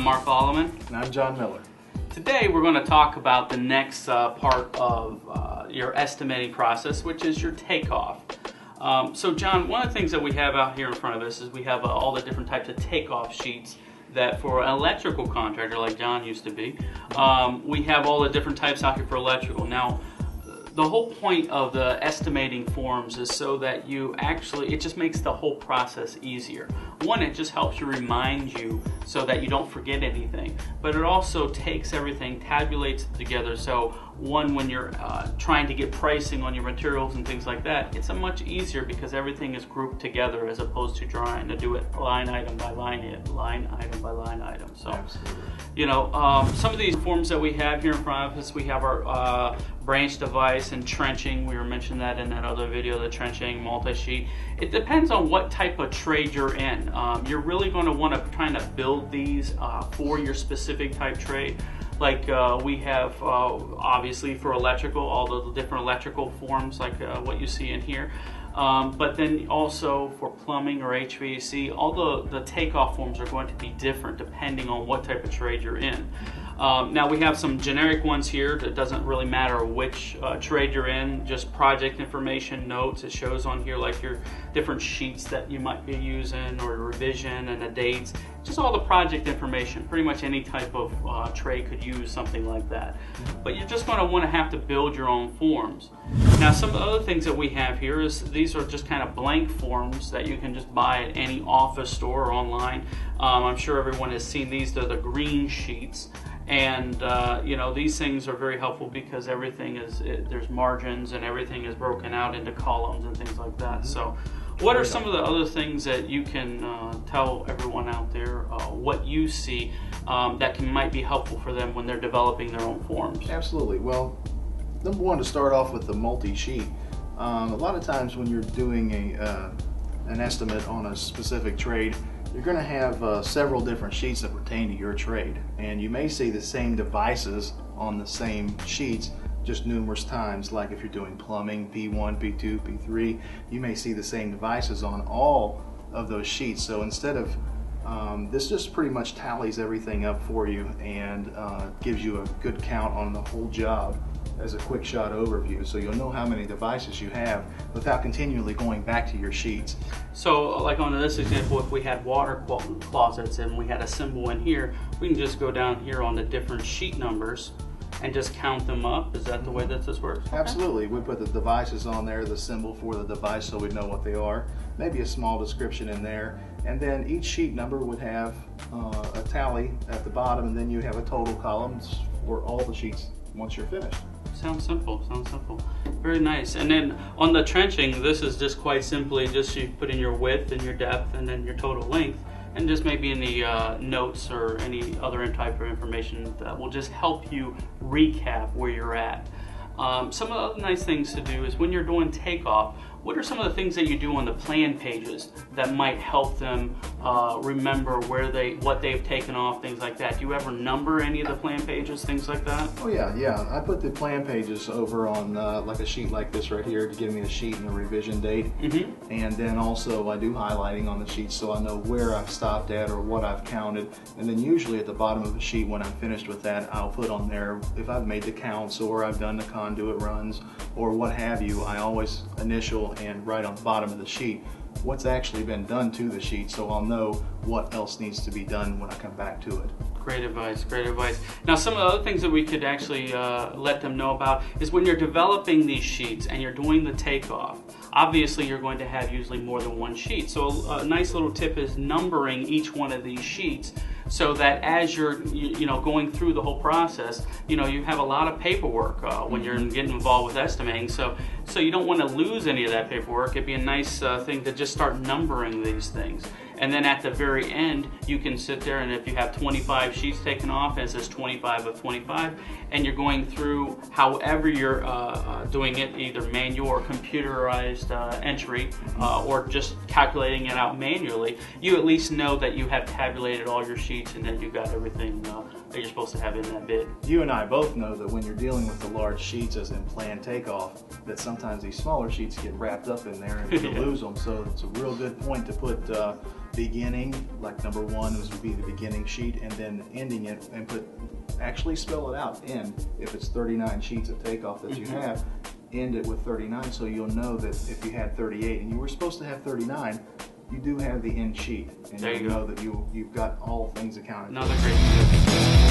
I'm Mark Alleman. And I'm John Miller. Today we're going to talk about the next part of your estimating process, which is your takeoff. So John, one of the things that we have out here in front of us is we have all the different types of takeoff sheets that for an electrical contractor like John used to be, we have all the different types out here for electrical. Now, the whole point of the estimating forms is so that it just makes the whole process easier. One, it just helps you remind you so that you don't forget anything, but it also takes everything, tabulates it together. So one, when you're trying to get pricing on your materials and things like that, it's a much easier because everything is grouped together as opposed to trying to do it line item by line item by line item. So, absolutely. You know, some of these forms that we have here in front of us, we have our branch device and trenching. We were mentioning that in that other video, the trenching, multi-sheet. It depends on what type of trade you're in. You're really going to want to try to build these for your specific type trade. Like we have, obviously for electrical, all the different electrical forms like what you see in here. But then also for plumbing or HVAC, all the takeoff forms are going to be different depending on what type of trade you're in. Now we have some generic ones here. It doesn't really matter which trade you're in, just project information notes. It shows on here like your different sheets that you might be using or revision and the dates. Just all the project information. Pretty much any type of trade could use something like that. But you're just going to want to have to build your own forms. Now some of the other things that we have here is these are just kind of blank forms that you can just buy at any office store or online. I'm sure everyone has seen these. They're the green sheets. And you know, these things are very helpful because everything there's margins and everything is broken out into columns and things like that. So what are some of the other things that you can tell everyone out there what you see that might be helpful for them when they're developing their own forms? Absolutely. Well, number one, to start off with the multi-sheet. A lot of times when you're doing an estimate on a specific trade, you're going to have several different sheets that pertain to your trade, and you may see the same devices on the same sheets just numerous times. Like if you're doing plumbing, P1, P2, P3, you may see the same devices on all of those sheets. So instead of this just pretty much tallies everything up for you and gives you a good count on the whole job as a quick shot overview, so you'll know how many devices you have without continually going back to your sheets. So like on this example, if we had water closets and we had a symbol in here, we can just go down here on the different sheet numbers and just count them up. Is that the way that this works? Okay. Absolutely. We put the devices on there, the symbol for the device, so we know what they are, maybe a small description in there, and then each sheet number would have a tally at the bottom, and then you have a total columns for all the sheets once you're finished. Sounds simple, sounds simple. Very nice. And then on the trenching, this is just quite simply just you put in your width and your depth and then your total length, and just maybe in the notes or any other type of information that will just help you recap where you're at. Some of the other nice things to do is when you're doing takeoff, what are some of the things that you do on the plan pages that might help them remember what they've taken off, things like that? Do you ever number any of the plan pages, things like that? Oh yeah. I put the plan pages over on like a sheet like this right here to give me a sheet and a revision date. And then also I do highlighting on the sheet so I know where I've stopped at or what I've counted. And then usually at the bottom of the sheet when I'm finished with that, I'll put on there if I've made the counts or I've done the conduit runs or what have you. I always initial and write on the bottom of the sheet what's actually been done to the sheet, so I'll know what else needs to be done when I come back to it. Great advice, great advice. Now some of the other things that we could actually let them know about is when you're developing these sheets and you're doing the takeoff, obviously you're going to have usually more than one sheet. So a nice little tip is numbering each one of these sheets so that as you're going through the whole process, you have a lot of paperwork when you're getting involved with estimating. So you don't want to lose any of that paperwork. It'd be a nice thing to just start numbering these things. And then at the very end, you can sit there, and if you have 25 sheets taken off, and it says 25 of 25, and you're going through however you're doing it, either manual or computerized entry, or just calculating it out manually, you at least know that you have tabulated all your sheets and that you got everything that you're supposed to have in that bid. You and I both know that when you're dealing with the large sheets, as in planned takeoff, that sometimes these smaller sheets get wrapped up in there and you lose them. So it's a real good point to put beginning, like number 1 would be the beginning sheet, and then ending it, and actually spell it out. End, if it's 39 sheets of takeoff that you have, end it with 39, so you'll know that if you had 38 and you were supposed to have 39, you do have the end sheet, and there you know that you've got all things accounted. Another great tip.